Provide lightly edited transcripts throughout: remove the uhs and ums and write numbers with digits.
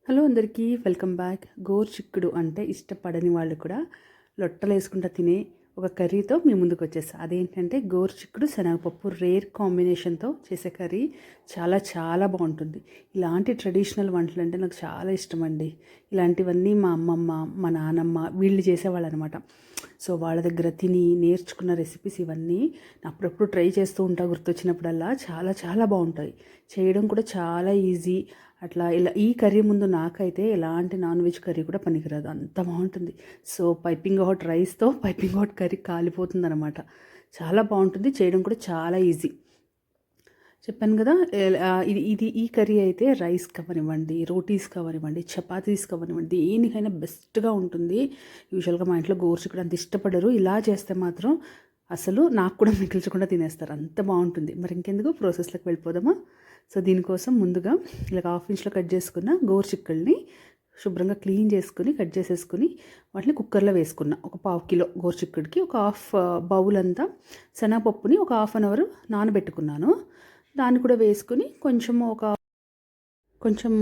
Hello అందరికీ welcome back. గోరుచిక్కుడు అంటే ఇష్టపడని వాళ్ళు కూడా లొట్టలు వేసుకుంటా తినే ఒక కర్రీతో మీ ముందుకు వచ్చేస్తా. అదేంటంటే గోరుచిక్కుడు శనగపప్పు రేర్ కాంబినేషన్తో చేసే కర్రీ చాలా చాలా బాగుంటుంది. ఇలాంటి ట్రెడిషనల్ వంటలు అంటే నాకు చాలా ఇష్టం అండి. ఇలాంటివన్నీ మా అమ్మమ్మ, మా నానమ్మ వీళ్ళు చేసేవాళ్ళు అనమాట. సో వాళ్ళ దగ్గర తిని నేర్చుకున్న రెసిపీస్ ఇవన్నీ అప్పుడప్పుడు ట్రై చేస్తూ ఉంటా. గుర్తొచ్చినప్పుడల్లా చాలా చాలా బాగుంటాయి. చేయడం కూడా చాలా ఈజీ. అట్లా ఇలా ఈ కర్రీ ముందు నాకైతే ఎలాంటి నాన్ వెజ్ కర్రీ కూడా పనికిరాదు, అంత బాగుంటుంది. సో పైపింగ్ హాట్ రైస్తో పైపింగ్ హాట్ కర్రీ కాలిపోతుంది అనమాట. చాలా బాగుంటుంది, చేయడం కూడా చాలా ఈజీ. చెప్పాను కదా, ఇది ఇది ఈ కర్రీ అయితే రైస్ కావనివ్వండి, రోటీస్ కావనివ్వండి, చపాతీస్ కావనివ్వండి, దేనికైనా బెస్ట్గా ఉంటుంది. యూజువల్గా మా ఇంట్లో గోరుచిక్కుడు అంత ఇష్టపడరు. ఇలా చేస్తే మాత్రం అసలు నాకు కూడా మిగిల్చకుండా తినేస్తారు, అంత బాగుంటుంది. మరి ఇంకెందుకు ప్రాసెస్లోకి వెళ్ళిపోదామా. సో దీనికోసం ముందుగా ఇలా 1/2 ఇంచ్లో కట్ చేసుకున్న గోరుచిక్కుల్ని శుభ్రంగా క్లీన్ చేసుకుని కట్ చేసేసుకుని వాటిని కుక్కర్లో వేసుకున్న. ఒక 1/2 కిలో గోరుచిక్కుడికి ఒక హాఫ్ బౌల్ అంతా శనగపప్పుని ఒక హాఫ్ అన్ అవర్ నానబెట్టుకున్నాను. దాన్ని కూడా వేసుకుని కొంచెం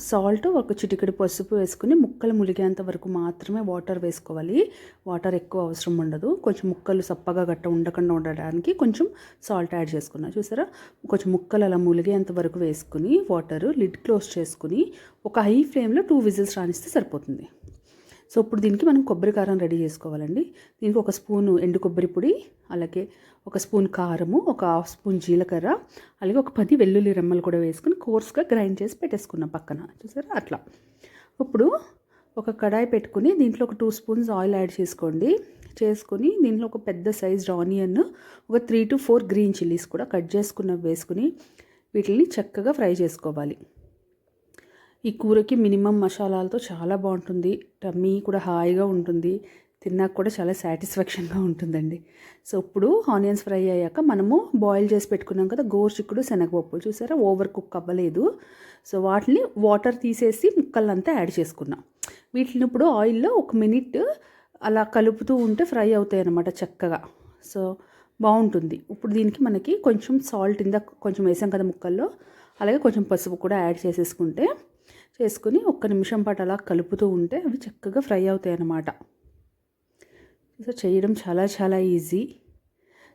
సాల్ట్, ఒక చిటికెడు పసుపు వేసుకుని ముక్కలు ములిగేంత వరకు మాత్రమే వాటర్ వేసుకోవాలి. వాటర్ ఎక్కువ అవసరం ఉండదు. కొంచెం ముక్కలు సప్పగా గట్ట ఉండకుండా ఉండడానికి కొంచెం సాల్ట్ యాడ్ చేసుకున్నా. చూసారా, కొంచెం ముక్కలు అలా ములిగేంత వరకు వేసుకుని వాటర్ లిడ్ క్లోజ్ చేసుకుని ఒక హై ఫ్లేమ్లో 2 విజిల్స్ రానిస్తే సరిపోతుంది. సో ఇప్పుడు దీనికి మనం కొబ్బరి కారం రెడీ చేసుకోవాలండి. దీనికి ఒక స్పూను ఎండు కొబ్బరి పొడి, అలాగే ఒక స్పూన్ కారము, ఒక 1/2 స్పూన్ జీలకర్ర, అలాగే ఒక 10 వెల్లుల్లి రెమ్మలు కూడా వేసుకుని కోర్స్గా గ్రైండ్ చేసి పెట్టేసుకున్నాం పక్కన. చూసారా అట్లా. ఇప్పుడు ఒక కడాయి పెట్టుకుని దీంట్లో ఒక 2 స్పూన్స్ ఆయిల్ యాడ్ చేసుకొని దీంట్లో ఒక పెద్ద సైజ్డ్ ఆనియన్, ఒక 3 to 4 గ్రీన్ చిల్లీస్ కూడా కట్ చేసుకున్నవి వేసుకుని వీటిని చక్కగా ఫ్రై చేసుకోవాలి. ఈ కూరకి మినిమం మసాలాలతో చాలా బాగుంటుంది. టమ్మీ కూడా హాయిగా ఉంటుంది, తిన్నాక కూడా చాలా సాటిస్ఫాక్షన్గా ఉంటుందండి. సో ఇప్పుడు ఆనియన్స్ ఫ్రై అయ్యాక మనము బాయిల్ చేసి పెట్టుకున్నాం కదా గోరుచిక్కుడు శనగపప్పు, చూసారా ఓవర్ కుక్ అవ్వలేదు. సో వాటిని వాటర్ తీసేసి ముక్కలంతా యాడ్ చేసుకున్నాం. వీటిని ఇప్పుడు ఆయిల్లో 1 మినిట్ అలా కలుపుతూ ఉంటే ఫ్రై అవుతాయి అన్నమాట చక్కగా. సో బాగుంటుంది. ఇప్పుడు దీనికి మనకి కొంచెం సాల్ట్ కొంచెం వేసాం కదా ముక్కల్లో, అలాగే కొంచెం పసుపు కూడా యాడ్ చేసుకుని 1 నిమిషం పాటు అలా కలుపుతూ ఉంటే అవి చక్కగా ఫ్రై అవుతాయి అన్నమాట. సో చేయడం చాలా చాలా ఈజీ.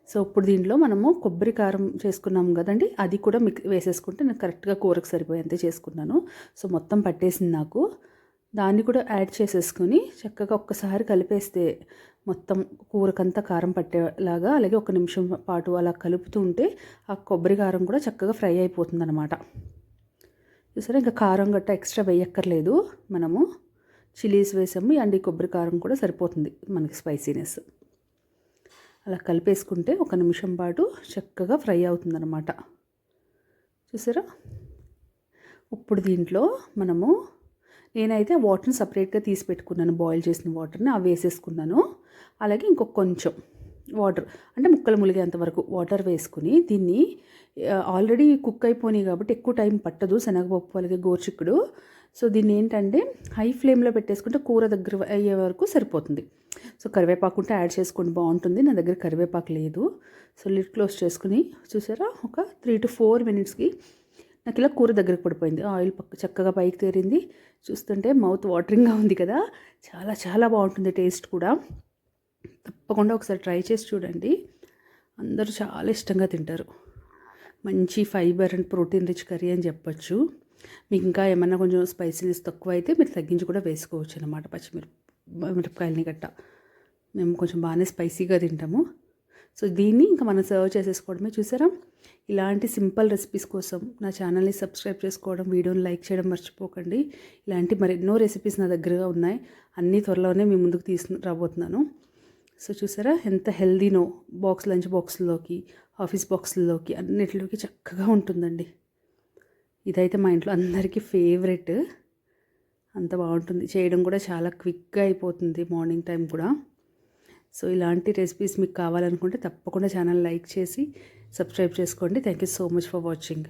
సో ఇప్పుడు దీంట్లో మనము కొబ్బరి కారం చేసుకున్నాం కదండి, అది కూడా వేసేసుకుంటే నేను కరెక్ట్గా కూరకు సరిపోయేంత చేసుకున్నాను. సో మొత్తం పట్టేసింది నాకు. దాన్ని కూడా యాడ్ చేసేసుకుని చక్కగా ఒక్కసారి కలిపేస్తే మొత్తం కూరకంతా కారం పట్టేలాగా, అలాగే 1 నిమిషం పాటు అలా కలుపుతూ ఉంటే ఆ కొబ్బరి కారం కూడా చక్కగా ఫ్రై అయిపోతుంది అన్నమాట. చూసారా, ఇంకా కారం గట్ట ఎక్స్ట్రా వేయక్కర్లేదు. మనము చిల్లీస్ వేసాము అండ్ ఈ కొబ్బరి కారం కూడా సరిపోతుంది మనకి స్పైసీనెస్. అలా కలిపేసుకుంటే 1 నిమిషం పాటు చక్కగా ఫ్రై అవుతుందన్నమాట. చూసారా, ఇప్పుడు దీంట్లో నేనైతే వాటర్ని సపరేట్గా తీసి పెట్టుకున్నాను, బాయిల్ చేసిన వాటర్ని అవి వేసేసుకున్నాను. అలాగే ఇంకొక కొంచెం వాటర్ అంటే ముక్కలు ములిగేంత వరకు వాటర్ వేసుకుని దీన్ని ఆల్రెడీ కుక్ అయిపోయినాయి కాబట్టి ఎక్కువ టైం పట్టదు శనగపప్పు అలాగే గోరుచిక్కుడు. సో దీన్ని ఏంటంటే హై ఫ్లేమ్లో పెట్టేసుకుంటే కూర దగ్గర అయ్యే వరకు సరిపోతుంది. సో కరివేపాకు ఉంటే యాడ్ చేసుకోండి, బాగుంటుంది. నా దగ్గర కరివేపాకు లేదు. సో లిడ్ క్లోజ్ చేసుకుని చూసారా, ఒక 3 to 4 మినిట్స్కి నాకు ఇలా కూర దగ్గరకు పడిపోయింది. ఆయిల్ చక్కగా పైకి తేరింది. చూస్తుంటే మౌత్ వాటరింగ్గా ఉంది కదా, చాలా చాలా బాగుంటుంది టేస్ట్ కూడా. తప్పకుండా ఒకసారి ట్రై చేసి చూడండి, అందరూ చాలా ఇష్టంగా తింటారు. మంచి fibre and protein rich curry అని చెప్పొచ్చు. మీకు ఇంకా ఏమన్నా కొంచెం స్పైసీనెస్ తక్కువ అయితే మీరు తగ్గించి కూడా వేసుకోవచ్చు అన్నమాట. మిరపకాయలని గట్ట మేము కొంచెం బాగానే స్పైసీగా తింటాము. సో దీన్ని ఇంకా మనం సర్వ్ చేసేసుకోవడమే. చూసారా, ఇలాంటి సింపుల్ రెసిపీస్ కోసం నా ఛానల్ని సబ్స్క్రైబ్ చేసుకోవడం, వీడియోని లైక్ చేయడం మర్చిపోకండి. ఇలాంటి మరెన్నో రెసిపీస్ నా దగ్గరగా ఉన్నాయి, అన్నీ త్వరలోనే మీ ముందుకు రాబోతున్నాను. సో చూసారా ఎంత హెల్దీనో, లంచ్ బాక్స్లోకి, ఆఫీస్ బాక్స్లోకి అన్నిటిలోకి చక్కగా ఉంటుందండి. ఇదైతే మా ఇంట్లో అందరికీ ఫేవరెట్, అంత బాగుంటుంది. చేయడం కూడా చాలా క్విక్గా అయిపోతుంది మార్నింగ్ టైం కూడా. సో ఇలాంటి రెసిపీస్ మీకు కావాలనుకుంటే తప్పకుండా ఛానల్ లైక్ చేసి సబ్స్క్రైబ్ చేసుకోండి. Thank you so much for watching.